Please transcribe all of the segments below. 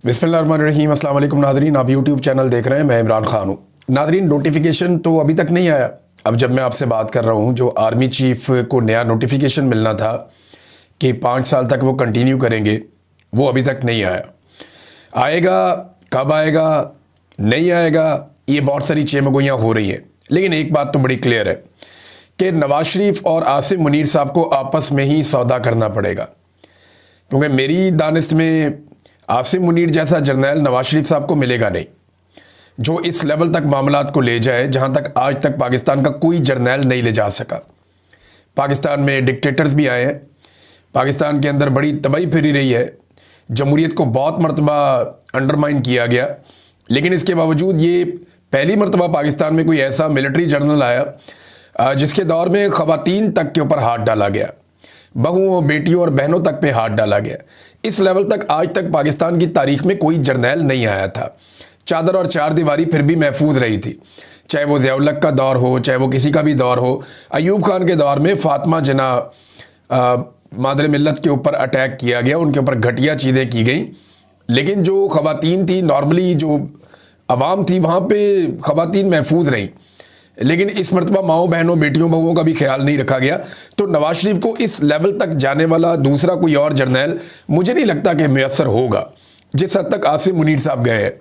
बिस्मिल्लाहिर्रहमानिर्रहीम। अस्सलाम वालेकुम नाज़रीन, आप यूट्यूब चैनल देख रहे हैं, मैं इमरान खान हूँ। नाज़रीन, नोटिफिकेशन तो अभी तक नहीं आया। अब जब मैं आपसे बात कर रहा हूँ, जो आर्मी चीफ को नया नोटिफिकेशन मिलना था कि 5 साल तक वो कंटिन्यू करेंगे, वो अभी तक नहीं आया। आएगा, कब आएगा, नहीं आएगा, ये बहुत सारी चेमगोइयाँ हो रही हैं। लेकिन एक बात तो बड़ी क्लियर है कि नवाज शरीफ और आसिम मुनीर साहब को आपस में ही सौदा करना पड़ेगा, क्योंकि मेरी दानिश में आसिम मुनीर जैसा जर्नैल नवाज शरीफ साहब को मिलेगा नहीं, जो इस लेवल तक मामलात को ले जाए जहां तक आज तक पाकिस्तान का कोई जर्नैल नहीं ले जा सका। पाकिस्तान में डिक्टेटर्स भी आए हैं, पाकिस्तान के अंदर बड़ी तबाही फिरी रही है, जमहूरियत को बहुत मरतबा अंडरमाइन किया गया, लेकिन इसके बावजूद ये पहली मरतबा पाकिस्तान में कोई ऐसा मिलिट्री जर्नल आया जिसके दौर में ख़वातीन तक के ऊपर हाथ डाला गया, बहुओं, बेटियों और बहनों तक पे हाथ डाला गया। इस लेवल तक आज तक पाकिस्तान की तारीख में कोई जर्नैल नहीं आया था। चादर और चार दीवारी फिर भी महफूज रही थी, चाहे वो ज़िया-उल-हक का दौर हो, चाहे वो किसी का भी दौर हो। अयूब खान के दौर में फ़ातिमा जिन्ना मादर मिल्लत के ऊपर अटैक किया गया, उनके ऊपर घटिया चीज़ें की गई, लेकिन जो ख़वातीन थी, नॉर्मली जो अवाम थी, वहाँ पे ख़वातीन महफूज रहीं। लेकिन इस मरतबा माओ, बहनों, बेटियों, बहुओं का भी ख्याल नहीं रखा गया। तो नवाज शरीफ को इस लेवल तक जाने वाला दूसरा कोई और जर्नैल मुझे नहीं लगता कि मैसर होगा जिस हद तक आसिम मुनीर साहब गए हैं।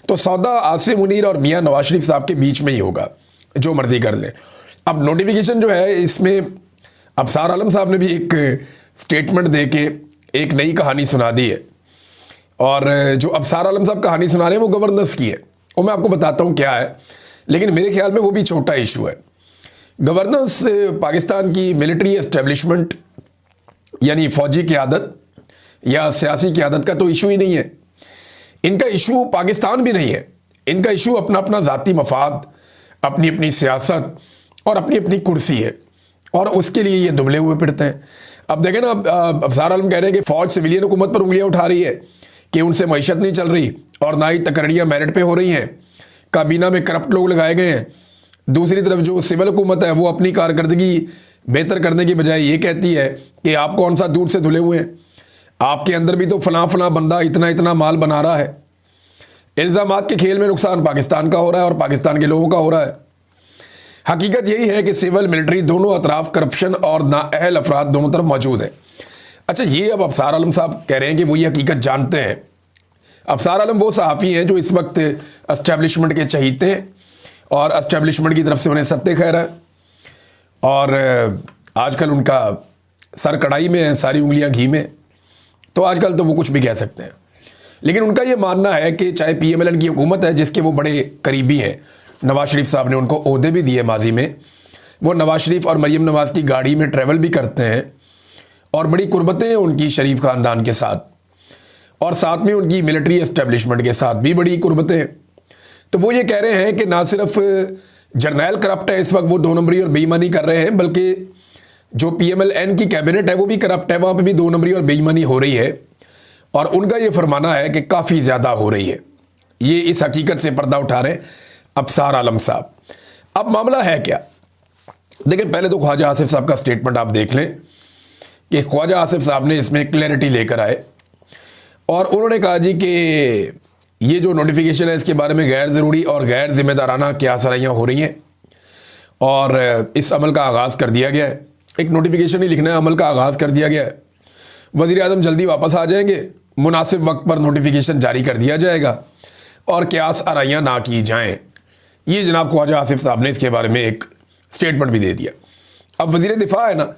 तो सौदा आसिम मुनीर और मियाँ नवाज शरीफ साहब के बीच में ही होगा, जो मर्जी कर लें। अब नोटिफिकेशन जो है, इसमें अफसार आलम साहब ने भी एक स्टेटमेंट दे के एक नई कहानी सुना दी है, और जो अफसार आलम साहब कहानी सुना रहे हैं वो गवर्नेंस की है। वो मैं आपको बताता हूँ क्या है, लेकिन मेरे ख्याल में वो भी छोटा इशू है। गवर्नेंस पाकिस्तान की मिलिट्री एस्टेब्लिशमेंट यानी फौजी क़यादत या सियासी क़यादत का तो इशू ही नहीं है। इनका इशू पाकिस्तान भी नहीं है। इनका इशू अपना अपना ज़ाती मफाद, अपनी अपनी सियासत और अपनी अपनी कुर्सी है, और उसके लिए ये दुबले हुए फिरते हैं। अब देखें ना, अफसार आलम कह रहे हैं कि फ़ौज सिविलियन हुकूमत पर उंगलियाँ उठा रही है कि उनसे मईशत नहीं चल रही, और ना ही तकर्रियाँ मेरिट पे हो रही हैं, काबीना में करप्ट लोग लगाए गए हैं। दूसरी तरफ जो सिविल हुकूमत है वो अपनी कारकर्दगी बेहतर करने की बजाय ये कहती है कि आप कौन सा दूध से धुले हुए हैं, आपके अंदर भी तो फलां फलां बंदा इतना इतना माल बना रहा है। इल्ज़ामात के खेल में नुकसान पाकिस्तान का हो रहा है और पाकिस्तान के लोगों का हो रहा है। हकीकत यही है कि सिविल मिलिट्री दोनों अतराफ करप्शन और नाअहल अफराद दोनों तरफ मौजूद है। अच्छा, ये अब अफसार आलम साहब कह रहे हैं कि वो ये हकीकत जानते हैं। अफसार आलम वो सहाफ़ी हैं जो इस वक्त एस्टेब्लिशमेंट के चहीते हैं, और एस्टेब्लिशमेंट की तरफ से उन्हें सत्ते खैर है, और आजकल उनका सर कढ़ाई में है, सारी उंगलियां घी में। तो आजकल तो वो कुछ भी कह सकते हैं, लेकिन उनका ये मानना है कि चाहे PMLN की हुकूमत है जिसके वो बड़े करीबी हैं, नवाज शरीफ साहब ने उनको ओहदे भी दिए माजी में, वो नवाज शरीफ और मरीम नवाज की गाड़ी में ट्रैवल भी करते हैं, और बड़ी कुर्बतें हैं उनकी शरीफ ख़ानदान के साथ, और साथ में उनकी मिलिट्री एस्टेब्लिशमेंट के साथ भी बड़ी कुर्बतें हैं। तो वो ये कह रहे हैं कि ना सिर्फ जर्नैल करप्ट है इस वक्त, वो 2 नंबरी और बेईमानी कर रहे हैं, बल्कि जो PMLN की कैबिनेट है वो भी करप्ट है, वहाँ पे भी 2 नंबरी और बेईमानी हो रही है, और उनका ये फरमाना है कि काफ़ी ज़्यादा हो रही है। ये इस हकीकत से पर्दा उठा रहे हैं अफसार आलम साहब। अब मामला है क्या? देखिए, पहले तो ख्वाजा आसिफ साहब का स्टेटमेंट आप देख लें कि ख्वाजा आसिफ साहब ने इसमें क्लैरिटी लेकर आए, और उन्होंने कहा जी कि ये जो नोटिफिकेशन है इसके बारे में गैर ज़रूरी और गैर जिम्मेदाराना क्या सराहियाँ हो रही हैं, और इस अमल का आगाज़ कर दिया गया है। एक नोटिफिकेशन ही लिखना है, अमल का आगाज़ कर दिया गया है। वज़ीर आज़म जल्दी वापस आ जाएंगे, मुनासिब वक्त पर नोटिफिकेशन जारी कर दिया जाएगा, और क्यास आराइयाँ ना की जाएँ। ये जनाब ख्वाजा आसिफ साहब ने इसके बारे में एक स्टेटमेंट भी दे दिया। अब वज़ीर दिफा है ना,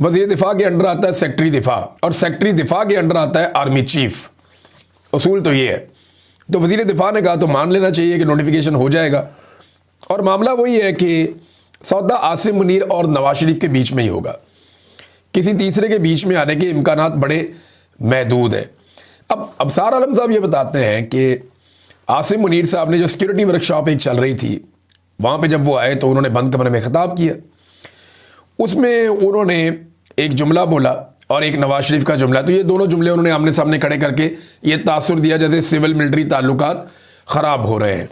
वज़ीर दिफा के अंडर आता है सेक्रेटरी दिफा, और सेक्रेटरी दिफा के अंडर आता है आर्मी चीफ। उसूल तो ये है। तो वज़ीर दिफा ने कहा तो मान लेना चाहिए कि नोटिफिकेशन हो जाएगा, और मामला वही है कि सौदा आसिम मुनीर और नवाज शरीफ के बीच में ही होगा। किसी तीसरे के बीच में आने के इम्कानात बड़े महदूद हैं। अब अफसार आलम साहब ये बताते हैं कि आसिम मुनीर साहब ने जो सिक्योरिटी वर्कशॉप एक चल रही थी, वहाँ पे जब वो आए तो उन्होंने बंद कमरे में खिताब किया। उसमें उन्होंने एक जुमला बोला और एक नवाज शरीफ का जुमला, तो ये दोनों जुमले उन्होंने आमने सामने खड़े करके ये तासुर दिया जैसे सिविल मिलिट्री ताल्लुकात ख़राब हो रहे हैं।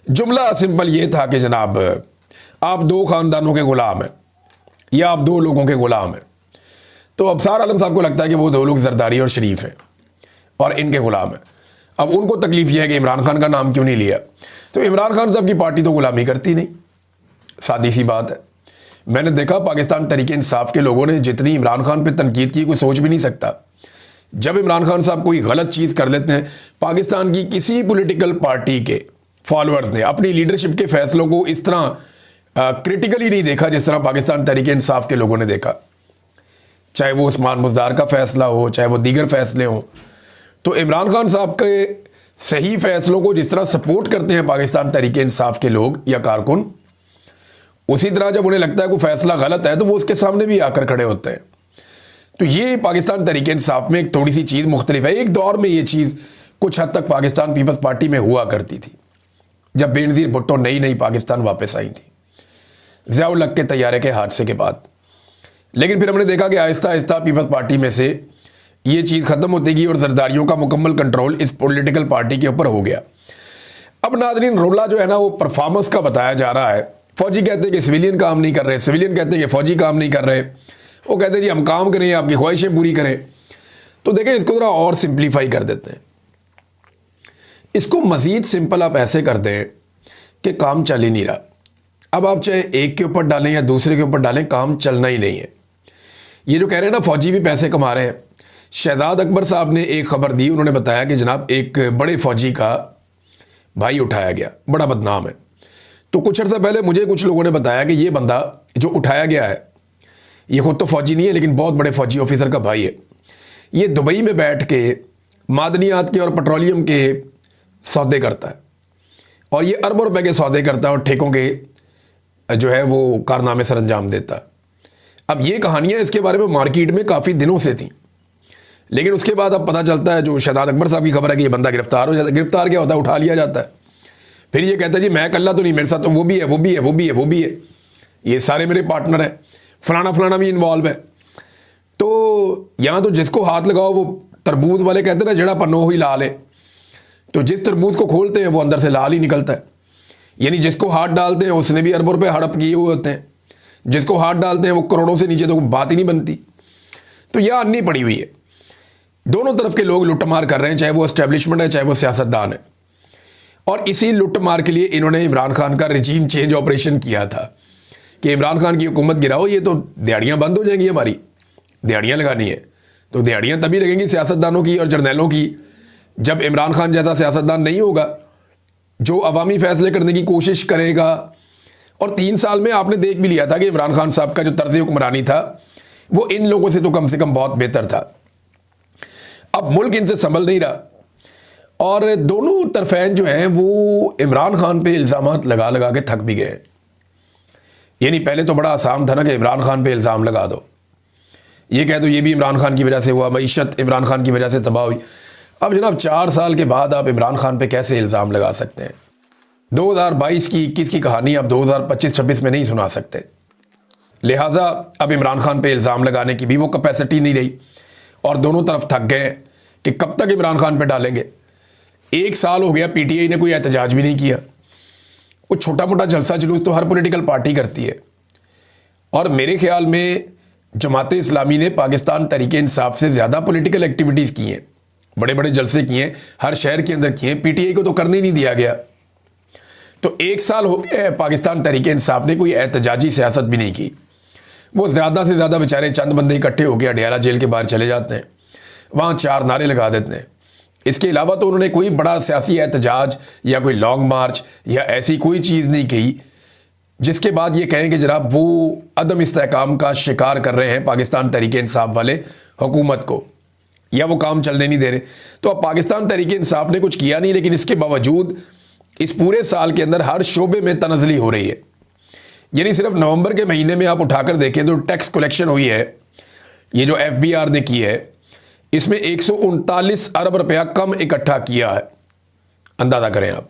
जुमला सिंपल ये था कि जनाब, आप 2 ख़ानदानों के ग़ुलाम हैं या आप 2 लोगों के ग़ुलाम हैं। तो अफसार आलम साहब को लगता है कि वो 2 लोग जरदारी और शरीफ हैं, और इनके गुलाम हैं। अब उनको तकलीफ यह है कि इमरान खान का नाम क्यों नहीं लिया। तो इमरान खान साहब की पार्टी तो गुलामी करती नहीं, सादी सी बात है। मैंने देखा पाकिस्तान तरीके इंसाफ के लोगों ने जितनी इमरान खान पे तनकीद की कोई सोच भी नहीं सकता। जब इमरान खान साहब कोई गलत चीज़ कर लेते हैं, पाकिस्तान की किसी पॉलिटिकल पार्टी के फॉलोअर्स ने अपनी लीडरशिप के फैसलों को इस तरह क्रिटिकली नहीं देखा जिस तरह पाकिस्तान तरीके इंसाफ के लोगों ने देखा। चाहे वो उस्मान मुज़दार का फैसला हो, चाहे वो दीगर फैसले हों, तो इमरान खान साहब के सही फैसलों को जिस तरह सपोर्ट करते हैं पाकिस्तान तरीके इंसाफ के लोग या कारकुन, उसी तरह जब उन्हें लगता है कोई फैसला गलत है तो वो उसके सामने भी आकर खड़े होते हैं। तो ये पाकिस्तान तरीके इंसाफ में एक थोड़ी सी चीज़ मुख्तलिफ है। एक दौर में ये चीज़ कुछ हद तक पाकिस्तान पीपल्स पार्टी में हुआ करती थी, जब बेनज़ीर भुट्टो नई नई पाकिस्तान वापस आई थी ज़िया-उल हक के तैयारे के हादसे के बाद। लेकिन फिर हमने देखा कि आहिस्ता आहिस्ता पीपल्स पार्टी में से ये चीज़ ख़त्म होती गई और जरदारियों का मुकम्मल कंट्रोल इस पॉलिटिकल पार्टी के ऊपर हो गया। अब नाज़रीन, रोला जो है ना वो परफॉर्मेंस का बताया जा रहा है। फौजी कहते हैं कि सिविलियन काम नहीं कर रहे, सिविलियन कहते हैं कि फौजी काम नहीं कर रहे। वो कहते हैं जी हम काम करें, आपकी ख्वाहिशें पूरी करें। तो देखें, इसको ज़रा और सिंप्लीफाई कर देते हैं। इसको मज़ीद सिंपल आप ऐसे कर दें कि काम चल ही नहीं रहा। अब आप चाहे एक के ऊपर डालें या दूसरे के ऊपर डालें, काम चलना ही नहीं है। ये जो कह रहे हैं ना फौजी भी पैसे कमा रहे हैं, शहजाद अकबर साहब ने एक खबर दी। उन्होंने बताया कि जनाब एक बड़े फौजी का भाई उठाया गया, बड़ा बदनाम है। तो कुछ अर्सा पहले मुझे कुछ लोगों ने बताया कि ये बंदा जो उठाया गया है, ये खुद तो फौजी नहीं है लेकिन बहुत बड़े फौजी ऑफिसर का भाई है। ये दुबई में बैठ के मादनियात के और पेट्रोलियम के सौदे करता है और ये अरबों रुपए के सौदे करता है और ठेकों के जो है वो कारनामे सर अंजाम देता है। अब ये कहानियाँ इसके बारे में मार्केट में काफ़ी दिनों से थी, लेकिन उसके बाद अब पता चलता है, जो शहजाद अकबर साहब की खबर है कि ये बंदा गिरफ्तार हो जाता है। गिरफ्तार क्या होता है, उठा लिया जाता है। फिर ये कहता है जी मैं अकेला तो नहीं, मेरे साथ तो वो भी है, वो भी है, वो भी है, वो भी है, ये सारे मेरे पार्टनर हैं, फलाना फलाना भी इन्वॉल्व है। तो यहाँ तो जिसको हाथ लगाओ, वो तरबूज वाले कहते हैं ना, जड़ा पन्नो ही लाल है। तो जिस तरबूज को खोलते हैं वो अंदर से लाल ही निकलता है। यानी जिसको हाथ डालते हैं उसने भी अरबों रुपए हड़प किए हुए होते हैं, जिसको हाथ डालते हैं वो करोड़ों से नीचे तो बात ही नहीं बनती। तो यह अन्नी पड़ी हुई है, दोनों तरफ के लोग लुटमार कर रहे हैं, चाहे वो एस्टेब्लिशमेंट है चाहे वो सियासतदान है। और इसी लुटमार के लिए इन्होंने इमरान खान का रिजीम चेंज ऑपरेशन किया था कि इमरान खान की हुकूमत गिराओ, ये तो दिहाड़ियाँ बंद हो जाएंगी, हमारी दिहाड़ियाँ लगानी है। तो दिहाड़ियाँ तभी लगेंगी सियासतदानों की और जर्नैलों की जब इमरान खान जैसा सियासतदान नहीं होगा जो अवामी फैसले करने की कोशिश करेगा। और 3 साल में आपने देख भी लिया था कि इमरान खान साहब का जो तर्ज हुक्मरानी था वो इन लोगों से तो कम बहुत बेहतर था। अब मुल्क इनसे संभल नहीं रहा और दोनों तरफैन जो हैं वो इमरान खान पे इल्ज़ामात लगा लगा के थक भी गए। यानी पहले तो बड़ा आसान था ना कि इमरान खान पे इल्ज़ाम लगा दो, ये कह दो ये भी इमरान खान की वजह से हुआ, मईशत इमरान खान की वजह से तबाह हुई। अब जनाब 4 साल के बाद आप इमरान खान पे कैसे इल्ज़ाम लगा सकते हैं? 2022 की 21 की कहानी आप 2025-26 में नहीं सुना सकते। लिहाजा अब इमरान खान पे इल्ज़ाम लगाने की भी वो कैपेसिटी नहीं रही और दोनों तरफ थक गए कि कब तक इमरान खान पे डालेंगे। 1 साल हो गया, पीटीआई ने कोई एहतजाज भी नहीं किया। वो छोटा मोटा जलसा जुलूस तो हर पॉलिटिकल पार्टी करती है और मेरे ख्याल में जमात इस्लामी ने पाकिस्तान तरीके इंसाफ से ज़्यादा पॉलिटिकल एक्टिविटीज़ की हैं, बड़े बड़े जलसे किए हैं, हर शहर के अंदर किए हैं। पीटीआई को तो करने ही नहीं दिया गया। तो 1 साल हो गया, पाकिस्तान तरीके इंसाफ ने कोई एहतजाजी सियासत भी नहीं की। वो ज़्यादा से ज़्यादा बेचारे चंद बंदे इकट्ठे होकर अडियाला जेल के बाहर चले जाते हैं, वहाँ 4 नारे लगा देते हैं। इसके अलावा तो उन्होंने कोई बड़ा सियासी एहतजाज या कोई लॉन्ग मार्च या ऐसी कोई चीज़ नहीं की जिसके बाद ये कहें कि जनाब वो अदम इस्तेहकाम का शिकार कर रहे हैं पाकिस्तान तरीके इंसाफ वाले हुकूमत को, या वो काम चलने नहीं दे रहे। तो अब पाकिस्तान तरीके इंसाफ ने कुछ किया नहीं, लेकिन इसके बावजूद इस पूरे साल के अंदर हर शोबे में तनज़ली हो रही है। यानी सिर्फ नवंबर के महीने में आप उठाकर देखें तो टैक्स कलेक्शन हुई है, ये जो FBR ने की है, इसमें 139 अरब रुपया कम इकट्ठा किया है। अंदाज़ा करें आप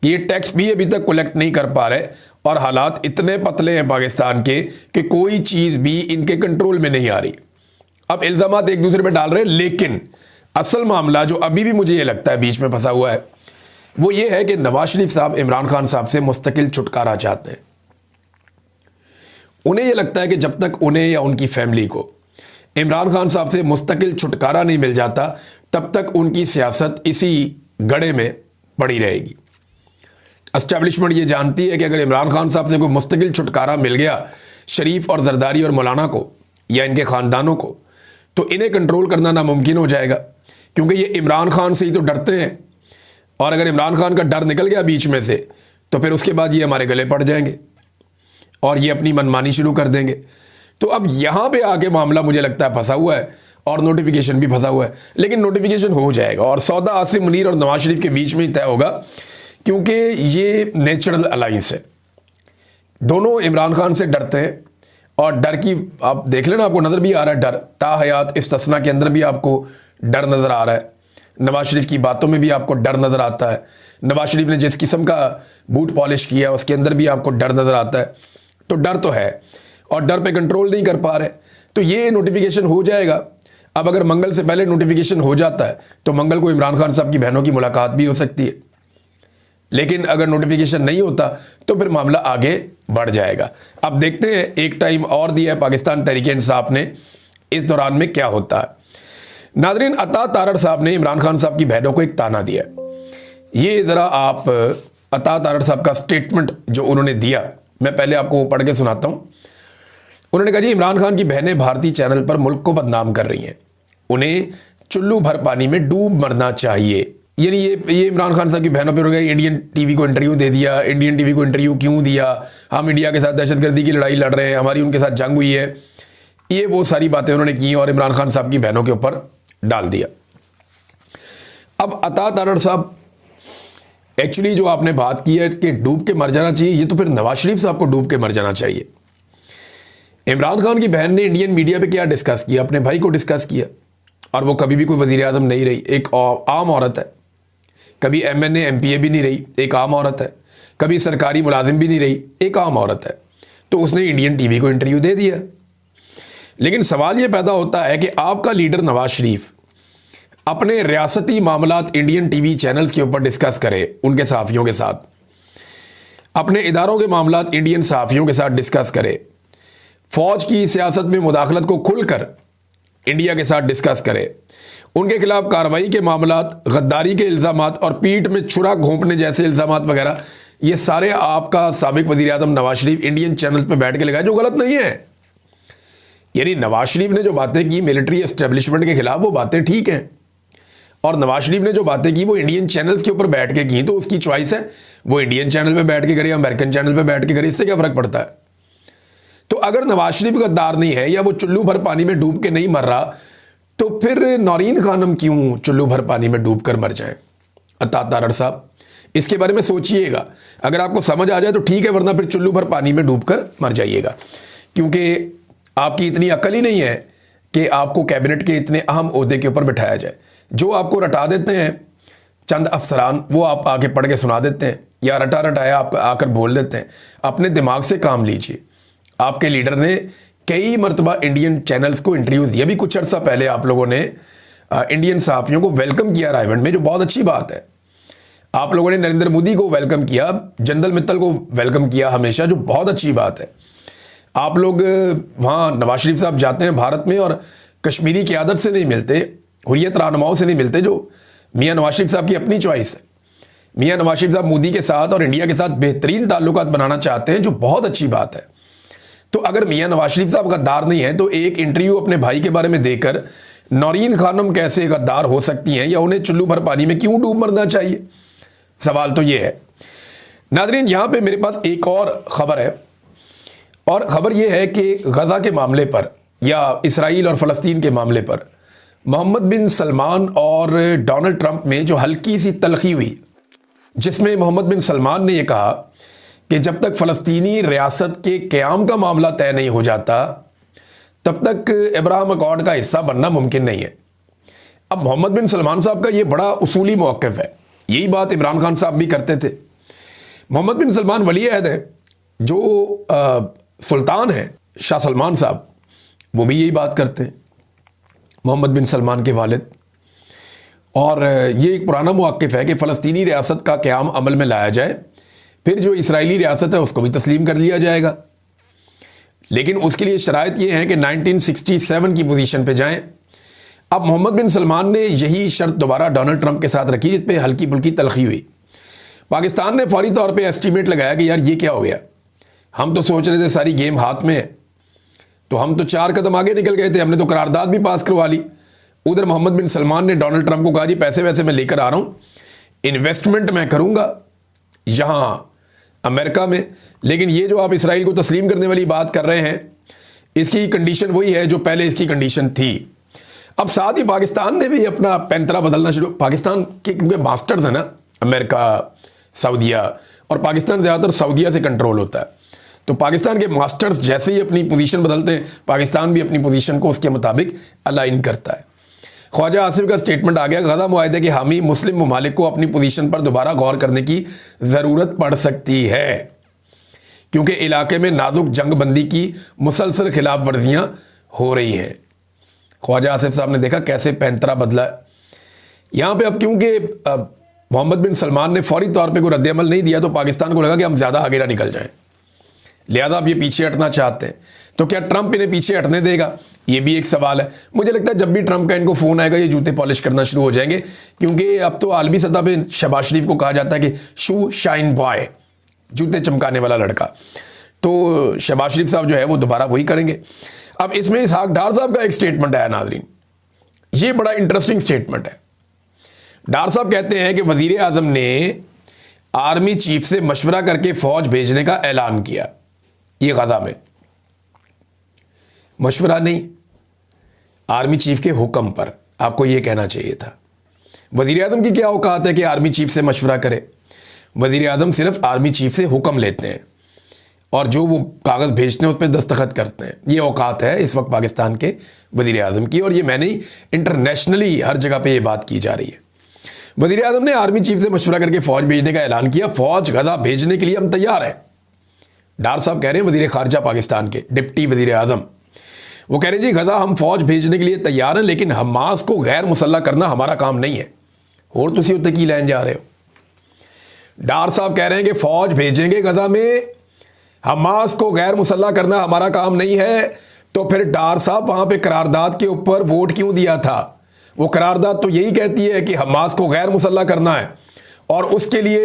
कि ये टैक्स भी अभी तक कलेक्ट नहीं कर पा रहे और हालात इतने पतले हैं पाकिस्तान के कि कोई चीज़ भी इनके कंट्रोल में नहीं आ रही। अब इल्ज़ामात एक दूसरे पे डाल रहे हैं, लेकिन असल मामला जो अभी भी मुझे ये लगता है बीच में फंसा हुआ है वो ये है कि नवाज शरीफ साहब इमरान खान साहब से मुस्तकिल छुटकारा चाहते हैं। उन्हें यह लगता है कि जब तक उन्हें या उनकी फैमिली को इमरान खान साहब से मुस्तकिल छुटकारा नहीं मिल जाता, तब तक उनकी सियासत इसी गड़े में पड़ी रहेगी। एस्टेब्लिशमेंट ये जानती है कि अगर इमरान खान साहब से कोई मुस्तकिल छुटकारा मिल गया शरीफ और जरदारी और मौलाना को या इनके ख़ानदानों को, तो इन्हें कंट्रोल करना नामुमकिन हो जाएगा, क्योंकि ये इमरान खान से ही तो डरते हैं। और अगर इमरान खान का डर निकल गया बीच में से, तो फिर उसके बाद ये हमारे गले पड़ जाएंगे और ये अपनी मनमानी शुरू कर देंगे। तो अब यहाँ पे आके मामला मुझे लगता है फंसा हुआ है और नोटिफिकेशन भी फंसा हुआ है। लेकिन नोटिफिकेशन हो जाएगा और सौदा आसिम मुनीर और नवाज शरीफ के बीच में ही तय होगा, क्योंकि ये नेचुरल अलाइंस है। दोनों इमरान खान से डरते हैं और डर की आप देख लेना, आपको नज़र भी आ रहा है डर। ताहयात इस्तिस्ना के अंदर भी आपको डर नज़र आ रहा है, नवाज शरीफ की बातों में भी आपको डर नज़र आता है, नवाज शरीफ ने जिस किस्म का बूट पॉलिश किया है उसके अंदर भी आपको डर नज़र आता है। तो डर तो है और डर पे कंट्रोल नहीं कर पा रहे, तो ये नोटिफिकेशन हो जाएगा। अब अगर मंगल से पहले नोटिफिकेशन हो जाता है तो मंगल को इमरान खान साहब की बहनों की मुलाकात भी हो सकती है। लेकिन अगर नोटिफिकेशन नहीं होता तो फिर मामला आगे बढ़ जाएगा। अब देखते हैं, एक टाइम और दिया है पाकिस्तान तहरीक-ए-इंसाफ ने, इस दौरान में क्या होता है। नाज़रीन, अता तारड़ साहब ने इमरान खान साहब की बहनों को एक ताना दिया। ये ज़रा आप अता तारड़ साहब का स्टेटमेंट जो उन्होंने दिया, मैं पहले आपको पढ़ के सुनाता हूँ। उन्होंने कहा जी, इमरान खान की बहनें भारतीय चैनल पर मुल्क को बदनाम कर रही हैं, उन्हें चुल्लू भर पानी में डूब मरना चाहिए। यानी ये इमरान खान साहब की बहनों पर इंडियन टीवी को इंटरव्यू दे दिया। इंडियन टीवी को इंटरव्यू क्यों दिया? हम इंडिया के साथ दहशतगर्दी की लड़ाई लड़ रहे हैं, हमारी उनके साथ जंग हुई है, ये वो सारी बातें उन्होंने की और इमरान खान साहब की बहनों के ऊपर डाल दिया। अब अता तारड़ साहब, एक्चुअली जो आपने बात की है कि डूब के मर जाना चाहिए, ये तो फिर नवाज शरीफ साहब को डूब के मर जाना चाहिए। इमरान खान की बहन ने इंडियन मीडिया पे क्या डिस्कस किया? अपने भाई को डिस्कस किया, और वो कभी भी कोई वज़ीर आज़म नहीं रही, एक आम औरत है। कभी MNA MPA भी नहीं रही, एक आम औरत है। कभी सरकारी मुलाजिम भी नहीं रही, एक आम औरत है। तो उसने इंडियन टीवी को इंटरव्यू दे दिया। लेकिन सवाल ये पैदा होता है कि आपका लीडर नवाज शरीफ अपने रियासती मामलात इंडियन टीवी चैनल्स के ऊपर डिस्कस करे उनके सहाफ़ियों के साथ, अपने इदारों के मामलात इंडियन सहाफ़ियों के साथ डिस्कस करे, फ़ौज की सियासत में मुदाखलत को खुलकर इंडिया के साथ डिस्कस करे, उनके खिलाफ कार्रवाई के मामलात, गद्दारी के इल्ज़ामात और पीठ में छुरा घोंपने जैसे इल्ज़ामात वगैरह, ये सारे आपका साबिक वज़ीर आज़म नवाज शरीफ इंडियन चैनल पे बैठ के लगाए, जो गलत नहीं है। यानी नवाज शरीफ ने जो बातें की मिलिट्री एस्टेब्लिशमेंट के खिलाफ, वो बातें ठीक हैं, और नवाज शरीफ ने जो बातें की वो इंडियन चैनल्स के ऊपर बैठ के की, तो उसकी चॉइस है, वो इंडियन चैनल पे बैठ के करे, अमेरिकन चैनल पे बैठ के करे, इससे क्या फ़र्क पड़ता है? तो अगर नवाज शरीफ गद्दार नहीं है या वो चुल्लू भर पानी में डूब के नहीं मर रहा, तो फिर नौरीन खानम क्यों चुल्लू भर पानी में डूब कर मर जाए? अता तारड़ साहब, इसके बारे में सोचिएगा। अगर आपको समझ आ जाए तो ठीक है, वरना फिर चुल्लू भर पानी में डूब कर मर जाइएगा, क्योंकि आपकी इतनी अकल ही नहीं है कि आपको कैबिनेट के इतने अहम ओहदे के ऊपर बिठाया जाए। जो आपको रटा देते हैं चंद अफसरान, वो आप आके पढ़ के सुना देते हैं या रटा रटाया आप आकर बोल देते हैं। अपने दिमाग से काम लीजिए। आपके लीडर ने कई मरतबा इंडियन चैनल्स को इंटरव्यू दिया। अभी कुछ अर्सा पहले आप लोगों ने इंडियन सहाफ़ियों को वेलकम किया रायवंड में, जो बहुत अच्छी बात है। आप लोगों ने नरेंद्र मोदी को वेलकम किया, जनरल मित्तल को वेलकम किया हमेशा, जो बहुत अच्छी बात है। आप लोग वहाँ नवाज शरीफ साहब जाते हैं भारत में और कश्मीरी क़यादत से नहीं मिलते, हुर्रियत रहनुमाओं से नहीं मिलते, जो मियाँ नवाज शरीफ साहब की अपनी चॉइस है। मियाँ नवाज शरीफ साहब मोदी के साथ और इंडिया के साथ बेहतरीन ताल्लुकात बनाना चाहते हैं, जो बहुत अच्छी बात है। तो अगर मियाँ नवाज शरीफ साहब गद्दार नहीं है, तो एक इंटरव्यू अपने भाई के बारे में देकर नौरीन खानम कैसे गद्दार हो सकती हैं, या उन्हें चुल्लू भर पानी में क्यों डूब मरना चाहिए? सवाल तो ये है। नाज़रीन, यहाँ पे मेरे पास एक और ख़बर है, और ख़बर यह है कि गज़ा के मामले पर या इसराइल और फ़लस्तीन के मामले पर मोहम्मद बिन सलमान और डोनाल्ड ट्रंप में जो हल्की सी तलखी हुई, जिसमें मोहम्मद बिन सलमान ने यह कहा कि जब तक फ़लस्तीनी रियासत के क़याम का मामला तय नहीं हो जाता, तब तक अब्राहम अकॉर्ड का हिस्सा बनना मुमकिन नहीं है। अब मोहम्मद बिन सलमान साहब का ये बड़ा उसूली मौक़िफ़ है। यही बात इमरान खान साहब भी करते थे। मोहम्मद बिन सलमान वली अहद है, जो सुल्तान है शाह सलमान साहब, वो भी यही बात करते हैं, मोहम्मद बिन सलमान के वालिद। और ये एक पुराना मौक़िफ़ है कि फ़लस्तीनी रियासत का क़याम अमल में लाया जाए, फिर जो इसराइली रियासत है उसको भी तस्लीम कर लिया जाएगा। लेकिन उसके लिए शराइत ये है कि 1967 की पोजीशन पे जाएं। अब मोहम्मद बिन सलमान ने यही शर्त दोबारा डोनाल्ड ट्रंप के साथ रखी, जिस पे हल्की फुल्की तलखी हुई। पाकिस्तान ने फौरी तौर पे एस्टीमेट लगाया कि यार ये क्या हो गया, हम तो सोच रहे थे सारी गेम हाथ में है, तो हम तो 4 कदम आगे निकल गए थे, हमने तो करारदाद भी पास करवा ली। उधर मोहम्मद बिन सलमान ने डोनाल्ड ट्रंप को कहा जी पैसे वैसे मैं लेकर आ रहा हूँ, इन्वेस्टमेंट मैं करूँगा यहाँ अमेरिका में, लेकिन ये जो आप इसराइल को तस्लीम करने वाली बात कर रहे हैं, इसकी कंडीशन वही है जो पहले इसकी कंडीशन थी। अब साथ ही पाकिस्तान ने भी अपना पैंतरा बदलना शुरू, पाकिस्तान के क्योंकि मास्टर्स है ना अमेरिका, सऊदीया, और पाकिस्तान ज़्यादातर सऊदीया से कंट्रोल होता है, तो पाकिस्तान के मास्टर्स जैसे ही अपनी पोजीशन बदलते हैं, पाकिस्तान भी अपनी पोजीशन को उसके मुताबिक अलाइन करता है। ख्वाजा आसिफ का स्टेटमेंट आ गया, गजा मुआहदे के हामी मुस्लिम ममालिक को अपनी पोजीशन पर दोबारा गौर करने की ज़रूरत पड़ सकती है, क्योंकि इलाके में नाजुक जंगबंदी की मुसलसल खिलाफ वर्जियाँ हो रही हैं। ख्वाजा आसिफ साहब ने देखा कैसे पैंतरा बदला है यहाँ पे। अब क्योंकि मोहम्मद बिन सलमान ने फौरी तौर पे कोई रद्द-ए-अमल नहीं दिया, तो पाकिस्तान को लगा कि हम ज़्यादा आगे ना निकल जाएं, लिहाजा अब ये पीछे हटना चाहते हैं। तो क्या ट्रंप इन्हें पीछे हटने देगा, ये भी एक सवाल है। मुझे लगता है जब भी ट्रंप का इनको फ़ोन आएगा ये जूते पॉलिश करना शुरू हो जाएंगे, क्योंकि अब तो आलमी सतह पे शहबाज शरीफ को कहा जाता है कि शू शाइन बॉय, जूते चमकाने वाला लड़का। तो शहबाज शरीफ साहब जो है वो दोबारा वही करेंगे। अब इसमें इसहाक डार साहब का एक स्टेटमेंट आया नाज़रीन, ये बड़ा इंटरेस्टिंग स्टेटमेंट है। डार साहब कहते हैं कि वज़ीर आज़म ने आर्मी चीफ से मशवरा करके फ़ौज भेजने का ऐलान किया। ये गजा में मशवरा नहीं, आर्मी चीफ के हुक्म पर, आपको ये कहना चाहिए था। वज़ीर आज़म की क्या औकात है कि आर्मी चीफ से मशवरा करे, वज़ीर आज़म सिर्फ आर्मी चीफ से हुक्म लेते हैं और जो वो कागज़ भेजते हैं उस पर दस्तखत करते हैं। ये औकात है इस वक्त पाकिस्तान के वज़ीर आज़म की, और ये मैंने इंटरनेशनली हर जगह पे ये बात की जा रही है। वज़ीर आज़म ने आर्मी चीफ से मशवरा करके फ़ौज भेजने का ऐलान किया, फ़ौज गजा भेजने के लिए हम तैयार हैं। डार साहब कह रहे हैं, वज़ीर ख़ारजा पाकिस्तान के डिप्टी वज़ीर आज़म, वो कह रहे हैं जी गजा हम फ़ौज भेजने के लिए तैयार हैं, लेकिन हमास को गैर मुसल्लह करना हमारा काम नहीं है। और तुसी उत्ते की लैन जा रहे हो। डार साहब कह रहे हैं कि फ़ौज भेजेंगे गजा में, हमास को गैर मुसल्लह करना हमारा काम नहीं है। तो फिर डार साहब वहाँ पे करारदाद के ऊपर वोट क्यों दिया था? वो करारदाद तो यही कहती है कि हमास को गैर मुसल्लह करना है और उसके लिए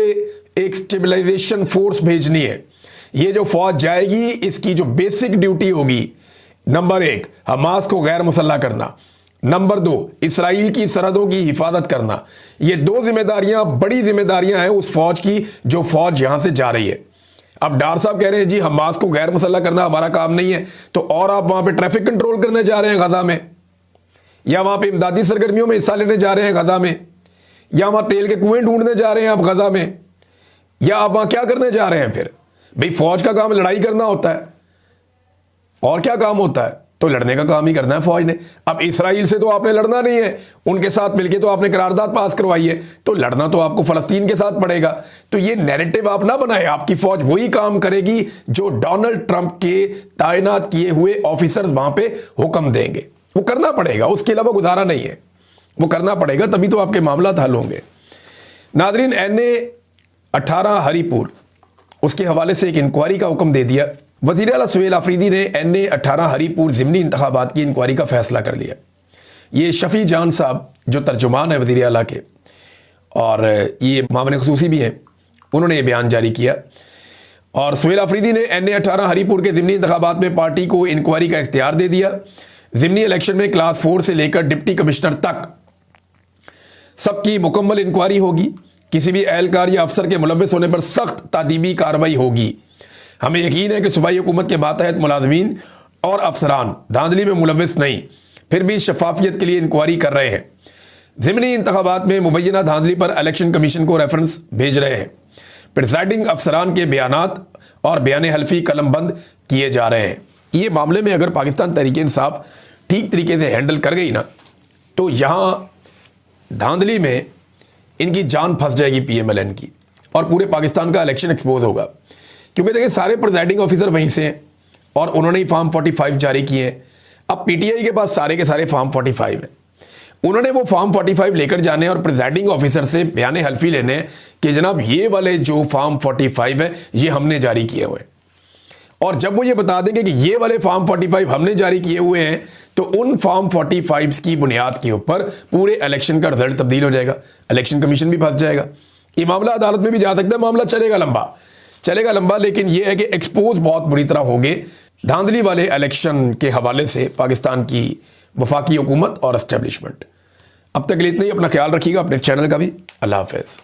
एक स्टेबलाइजेशन फोर्स भेजनी है। ये जो फ़ौज जाएगी इसकी जो बेसिक ड्यूटी होगी, नंबर 1 हमास को गैर मुसल्लह करना, नंबर 2 इसराइल की सरहदों की हिफाजत करना। ये 2 जिम्मेदारियां बड़ी जिम्मेदारियां हैं उस फौज की जो फौज यहां से जा रही है। अब डार साहब कह रहे हैं जी हमास को गैर मुसल्लह करना हमारा काम नहीं है, तो और आप वहां पे ट्रैफिक कंट्रोल करने जा रहे हैं गजा में, या वहां पे इमदादी सरगर्मियों में हिस्सा लेने जा रहे हैं गजा में, या वहां तेल के कुएं ढूंढने जा रहे हैं आप गजा में, या आप वहां क्या करने जा रहे हैं? फिर भाई फौज का काम लड़ाई करना होता है, और क्या काम होता है? तो लड़ने का काम ही करना है फौज ने। अब इसराइल से तो आपने लड़ना नहीं है, उनके साथ मिलके तो आपने करारदाद पास करवाई है, तो लड़ना तो आपको फलस्तीन के साथ पड़ेगा। तो ये नैरेटिव आप ना बनाए, आपकी फौज वही काम करेगी जो डोनाल्ड ट्रंप के तैनात किए हुए ऑफिसर्स वहां पे हुक्म देंगे। वो करना पड़ेगा, उसके अलावा गुजारा नहीं है, वो करना पड़ेगा, तभी तो आपके मामला हल होंगे। नादरीन, NA-18 हरीपुर, उसके हवाले से एक इंक्वायरी का हुक्म दे दिया। वज़ीर आला सुहेल आफरीदी ने NA-18 हरीपुर ज़िमनी इंतखाबात की इंक्वायरी का फैसला कर लिया। ये शफ़ी जान साहब जो तर्जुमान है वज़ीर आला के और ये मामले ख़ुसूसी भी हैं, उन्होंने ये बयान जारी किया। और सुहेल आफरीदी ने NA-18 हरीपुर के ज़िमनी इंतखाबात में पार्टी को इंक्वायरी का इख्तियार दे दिया। ज़िमनी इलेक्शन में क्लास 4 से लेकर डिप्टी कमिश्नर तक सबकी मुकम्मल इंक्वायरी होगी। किसी भी एहलकार या अफसर के मुलव्वस होने पर सख्त तादीबी कार्रवाई होगी। हमें यकीन है कि सूबाई हुकूमत के मातहत मुलाजमीन और अफसरान धांधली में मुलव्वस नहीं, फिर भी शफाफियत के लिए इंक्वायरी कर रहे हैं। ज़िमनी इंतखाबात में मुबैना धांधली पर इलेक्शन कमीशन को रेफरेंस भेज रहे हैं। प्रिसाइडिंग अफसरान के बयानात और बयान हल्फी कलमबंद किए जा रहे हैं। ये मामले में अगर पाकिस्तान तहरीक इंसाफ ठीक तरीके से हैंडल कर गई ना, तो यहाँ धांधली में इनकी जान फंस जाएगी PMLN की, और पूरे पाकिस्तान का इलेक्शन एक्सपोज होगा। क्योंकि देखिए सारे प्रिजाइडिंग ऑफिसर वहीं से हैं और उन्होंने ही फॉर्म 45 जारी किए हैं। अब PTI के पास सारे के सारे फॉर्म 45 हैं, उन्होंने वो फॉर्म 45 लेकर जाने और प्रिजाइडिंग ऑफिसर से बयान हल्फी लेने हैं कि जनाब ये वाले जो फॉर्म 45 है ये हमने जारी किए हुए हैं। और जब वो ये बता देंगे कि ये वाले फॉर्म 45 हमने जारी किए हुए हैं, तो उन फॉर्म 45 की बुनियाद के ऊपर पूरे इलेक्शन का रिजल्ट तब्दील हो जाएगा, इलेक्शन कमीशन भी फंस जाएगा, ये मामला अदालत में भी जा सकता है, मामला चलेगा लंबा। लेकिन ये है कि एक्सपोज बहुत बुरी तरह हो गए धांधली वाले इलेक्शन के हवाले से पाकिस्तान की वफाकी हुकूमत और एस्टेब्लिशमेंट। अब तक के लिए इतना ही, अपना ख्याल रखिएगा, अपने चैनल का भी। अल्लाह हाफ़िज़।